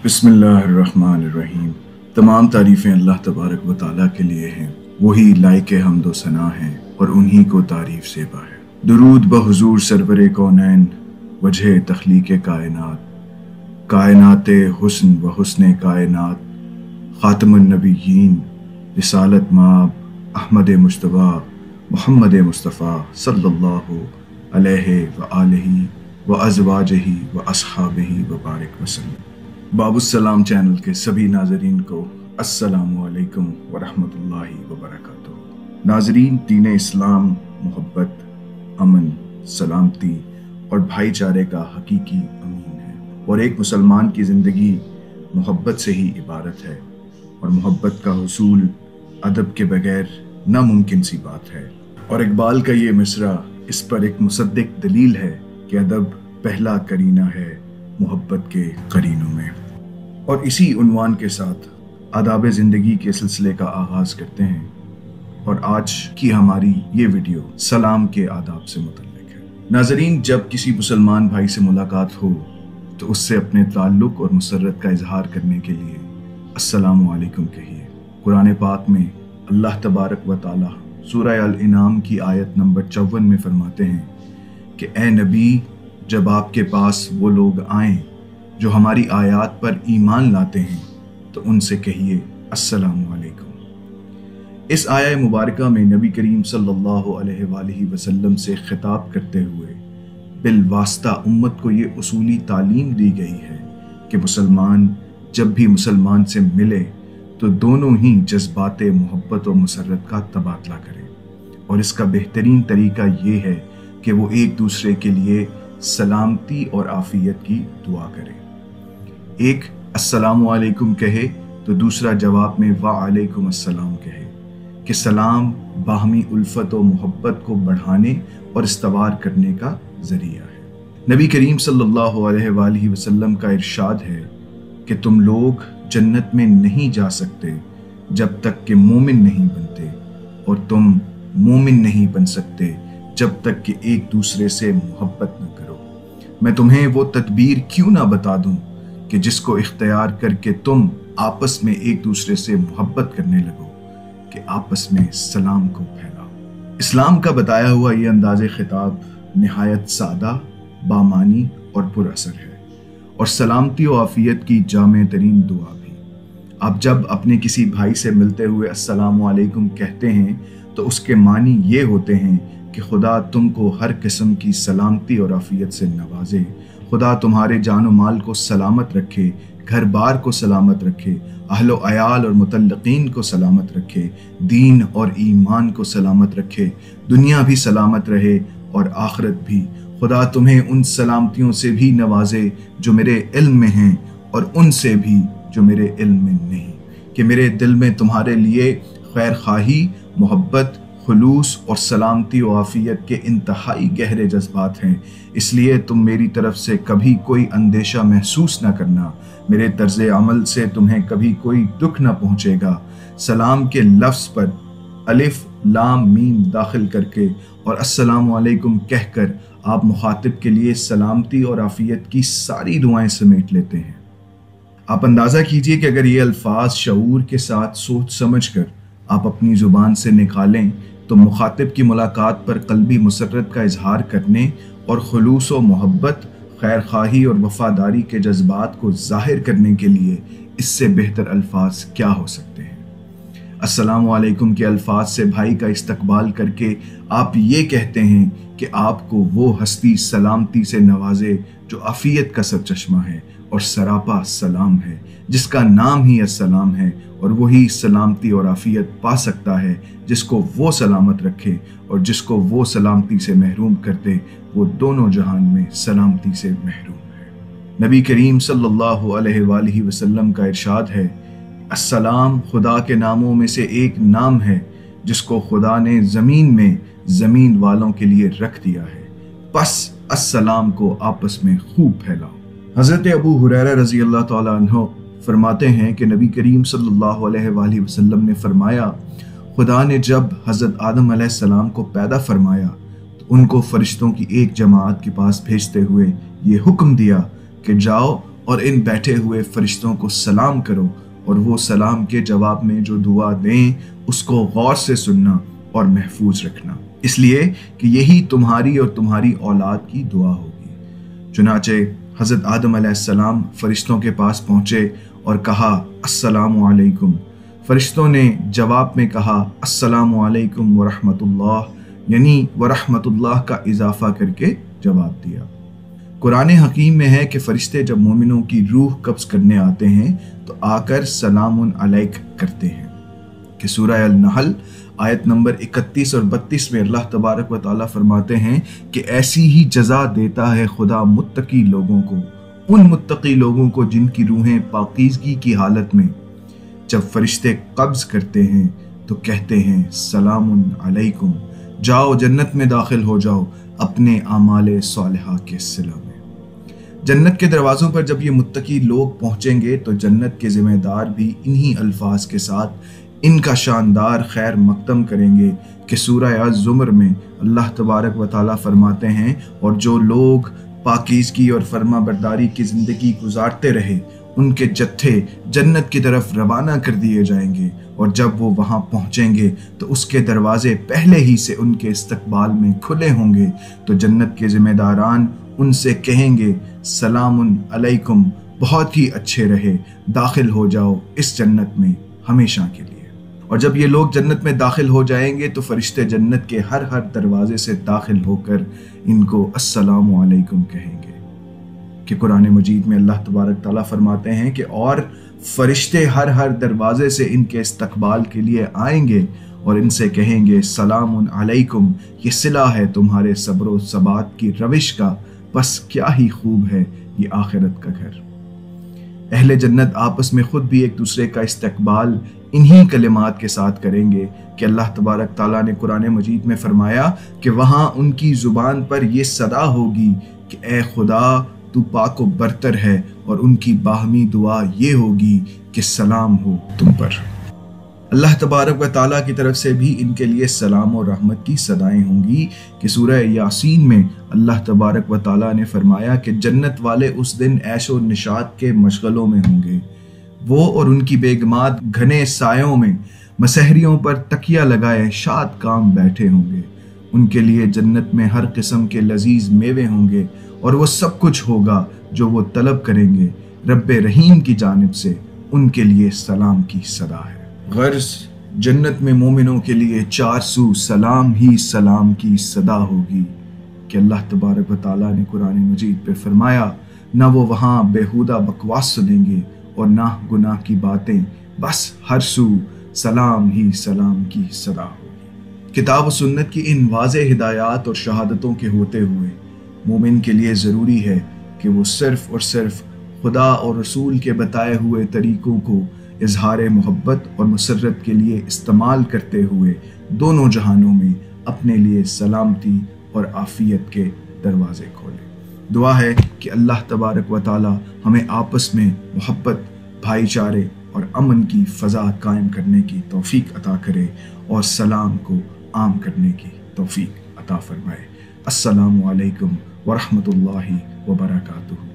बिस्मिल्लाहिर्रहमानिर्रहीम। तमाम तारीफ़ें अल्लाह तबारक व तआला के लिए हैं। वही लायक हम्द व सना है और उन्हीं को तारीफ सेवा है। दुरूद बहुजूर सरवरे कौनैन वजह तख्लीक़ कायनात, कायनात हुस्न व हुस्न कायनात, ख़ातमुन नबिय्यीन रिसालत माब अहमद मुश्तबा मुहम्मद मुस्तफ़ा सल्लल्लाहु अलैहि व आलिहि व अज़वाजिहि व अस्हाबिहि व बारिक वसल्लम। बाबुस्सलाम चैनल के सभी नाजरीन को अस्सलामु अलैकुम व रहमतुल्लाहि व बरकातुहू। नाजरीन, दीन इस्लाम मोहब्बत, अमन, सलामती और भाईचारे का हकीकी अमीन है और एक मुसलमान की ज़िंदगी मोहब्बत से ही इबारत है और मोहब्बत का हुसूल अदब के बगैर नामुमकिन सी बात है। और इकबाल का ये मिसरा इस पर एक मुसद्दिक दलील है कि अदब पहला करीना है मोहब्बत के करीनों में। और इसी उन्वान के साथ आदाब ज़िंदगी के सिलसिले का आगाज़ करते हैं और आज की हमारी ये वीडियो सलाम के आदाब से मुतल्लिक है। नाज़रीन, जब किसी मुसलमान भाई से मुलाकात हो तो उससे अपने ताल्लुक़ और मुसर्रत का इजहार करने के लिए अस्सलामु अलैकुम कहिए। कुरान पाक में अल्लाह तबारक व तआला सूरह अल-इनाम की आयत नंबर 54 में फरमाते हैं कि ए नबी, जब आपके पास वो लोग आएं जो हमारी आयात पर ईमान लाते हैं तो उनसे कहिए अस्सलामु अलैकुम। इस आया मुबारका में नबी करीम सल्लल्लाहु अलैहि वसल्लम से खिताब करते हुए बिलवास्ता उम्मत को ये उसूली तालीम दी गई है कि मुसलमान जब भी मुसलमान से मिले तो दोनों ही जज्बात मोहब्बत और मुसर्रत का तबादला करें और इसका बेहतरीन तरीका ये है कि वो एक दूसरे के लिए सलामती और आफियत की दुआ करे। एक अस्सलामु अलैकुम कहे तो दूसरा जवाब में वालेकुम अस्सलाम कहे कि सलाम बाहमी उल्फत और मोहब्बत को बढ़ाने और इस्तवार करने का जरिया है। नबी करीम सल्लल्लाहु अलैहि वसल्लम का इरशाद है कि तुम लोग जन्नत में नहीं जा सकते जब तक कि मोमिन नहीं बनते और तुम मोमिन नहीं बन सकते जब तक कि एक दूसरे से मोहब्बत न करो। मैं तुम्हें वो तदबीर क्यों ना बता दूं कि जिसको इख्तियार करके तुम आपस में एक दूसरे से मोहब्बत करने लगो कि आपस में सलाम को फैलाओ। इस्लाम का बताया हुआ ये अंदाज़े खिताब निहायत सादा, बामानी और पुरअसर है और सलामती और आफियत की जामे तरीन दुआ भी। आप जब अपने किसी भाई से मिलते हुए अस्सलामु अलैकुम कहते हैं तो उसके मानी ये होते हैं कि खुदा तुमको हर किस्म की सलामती और आफियत से नवाजे, खुदा तुम्हारे जान माल को सलामत रखे, घर बार को सलामत रखे, अहलो अयाल और मुतल्लिकीन को सलामत रखे, दीन और ईमान को सलामत रखे, दुनिया भी सलामत रहे और आखिरत भी। खुदा तुम्हें उन सलामतियों से भी नवाजे जो मेरे इल्म में हैं और उनसे भी जो मेरे इल्म में नहीं, कि मेरे दिल में तुम्हारे लिए खैर खाही, मोहब्बत, खुलूस और सलामती और आफियत के इंतहाई गहरे जज्बात हैं। इसलिए तुम मेरी तरफ से कभी कोई अंदेशा महसूस न करना, मेरे तर्ज अमल से तुम्हें कभी कोई दुख न पहुँचेगा। सलाम के लफ्ज़ पर अलिफ लाम मीम दाखिल करके और अस्सलामु अलैकुम कहकर आप मुखातिब के लिए सलामती और आफियत की सारी दुआएं समेट लेते हैं। आप अंदाज़ा कीजिए कि अगर ये अल्फाज शऊर के साथ सोच समझ कर आप अपनी ज़ुबान से निकालें तो मुखातिब की मुलाकात पर कल्बी मुसर्रत का इजहार करने और खुलूस व मोहब्बत, खैर खाही और वफादारी के जज्बात को ज़ाहिर करने के लिए इससे बेहतर अल्फाज क्या हो सकते हैं। अस्सलामु अलैकुम के अल्फाज से भाई का इस्तकबाल करके आप ये कहते हैं कि आपको वो हस्ती सलामती से नवाजे जो आफियत का सरचश्मा है और सरापा सलाम है, जिसका नाम ही अस्सलाम है और वही सलामती और आफियत पा सकता है जिसको वो सलामत रखे और जिसको वो सलामती से महरूम कर दे वो दोनों जहान में सलामती से महरूम है। नबी करीम सल्लल्लाहु अलैहि वसल्लम का इरशाद है, अस्सलाम खुदा के नामों में से एक नाम है जिसको खुदा ने ज़मीन में ज़मीन वालों के लिए रख दिया है, बस अस्सलाम को आपस में खूब फैलाओ। हज़रत अबू हुरैरा रज़ी अल्लाह तआला अन्हु फरमाते हैं कि नबी करीम सल्लल्लाहु अलैहि वसल्लम ने फरमाया, खुदा ने जब हज़रत आदम अलैहिस्सलाम को पैदा फरमाया तो उनको फरिश्तों की एक जमात के पास भेजते हुए ये हुक्म दिया कि जाओ और इन बैठे हुए फरिश्तों को सलाम करो, और वो सलाम के जवाब में जो दुआ दें उसको गौर से सुनना और महफूज रखना, इसलिए कि यही तुम्हारी और तुम्हारी औलाद की दुआ होगी। चुनाचे हज़रत आदम अलैहिस्सलाम फरिश्तों के पास पहुंचे और कहा अस्सलामु अलैकुम। फरिश्तों ने जवाब में कहा अस्सलामु अलैकुम व रहमतुल्लाह, यानी व रहमतुल्लाह का इजाफा करके जवाब दिया। कुरान हकीम में है कि फरिश्ते जब मोमिनों की रूह कब्ज करने आते हैं तो आकर सलामुन अलैक करते हैं, कि सूरह अल-नहल आयत नंबर 31 और 32 में अल्लाह तबारक व तआला फरमाते हैं कि ऐसी ही जजा देता है खुदा मुत्तकी लोगों को, उन मुत्तकी लोगों को जिनकी रूहें पाकीज़गी की हालत में जब फरिश्ते कब्ज करते हैं तो कहते हैं सलामुन अलैकुम, जाओ जन्नत में दाखिल हो जाओ अपने आमाले सालिहा के सिला में। जन्नत के दरवाज़ों पर जब ये मुत्तकी लोग पहुंचेंगे तो जन्नत के ज़िम्मेदार भी इन्हीं अल्फाज के साथ इनका शानदार खैर मकदम करेंगे कि सूरह अज़-ज़ुमर में अल्लाह तबारक व तआला फरमाते हैं, और जो लोग पाकीज़गी और फर्मा बरदारी की ज़िंदगी गुजारते रहे उनके जत्थे जन्नत की तरफ रवाना कर दिए जाएंगे, और जब वो वहाँ पहुँचेंगे तो उसके दरवाजे पहले ही से उनके इस्तकबाल में खुले होंगे। तो जन्नत के ज़िम्मेदारान उनसे कहेंगे सलामुन अलैकुम, बहुत ही अच्छे रहे, दाखिल हो जाओ इस जन्नत में हमेशा के लिए। और जब ये लोग जन्नत में दाखिल हो जाएंगे तो फरिश्ते जन्नत के हर दरवाजे से दाखिल होकर इनको अस्सलामु अलैकुम कहेंगे। कि कुरान मजीद में अल्लाह तबारक ताला फरमाते हैं कि और फरिश्ते हर दरवाजे से इनके इस्तकबाल के लिए आएंगे और इनसे कहेंगे सलामुन अलैकुम, ये सिला है तुम्हारे सब्र व सबात की रविश का, बस क्या ही खूब है ये आखिरत का घर। अहले जन्नत आपस में खुद भी एक दूसरे का इस्तकबाल इन्हीं कलिमात के साथ करेंगे कि अल्लाह तबारक ताला ने कुरान मजीद में फरमाया कि वहाँ उनकी ज़ुबान पर यह सदा होगी कि ए खुदा तू पाक व बरतर है, और उनकी बाहमी दुआ ये होगी कि सलाम हो तुम पर। अल्लाह तबारक व ताला की तरफ से भी इनके लिए सलाम और रहमत की सदाएं होंगी कि सूरह यासीन में अल्लाह तबारक व ताला ने फरमाया कि जन्नत वाले उस दिन ऐशो निशात के मशगलों में होंगे। वो और उनकी बेगमात घने सायों में मसहरियों पर तकिया लगाए शाद काम बैठे होंगे। उनके लिए जन्नत में हर किस्म के लजीज मेवे होंगे और वो सब कुछ होगा जो वो तलब करेंगे। रब्बे रहीम की जानिब से उनके लिए सलाम की सदा है। गर्ज जन्नत में मोमिनों के लिए चार सू सलाम ही सलाम की सदा होगी कि अल्लाह तबारक व ताला ने कुरान मजीद पे फरमाया, ना वो वहाँ बेहुदा बकवास सुनेंगे और ना गुनाह की बातें, बस हर सू सलाम ही सलाम की सदा होगी। किताब व सुन्नत की इन वाज़े हिदायत और शहादतों के होते हुए मोमिन के लिए ज़रूरी है कि वो सिर्फ़ और सिर्फ खुदा और रसूल के बताए हुए तरीक़ों को इजहार मोहब्बत और मुसर्रत के लिए इस्तेमाल करते हुए दोनों जहानों में अपने लिए सलामती और आफ़ियत के दरवाज़े खोले। दुआ है कि अल्लाह तबारक व ताला हमें आपस में मोहब्बत, भाईचारे और अमन की फ़ज़ा कायम करने की तौफ़ीक अता करे और सलाम को आम करने की तौफ़ीक अता फ़रमाए। अस्सलामु अलैकुम व रहमतुल्लाहि व बरकातुहू।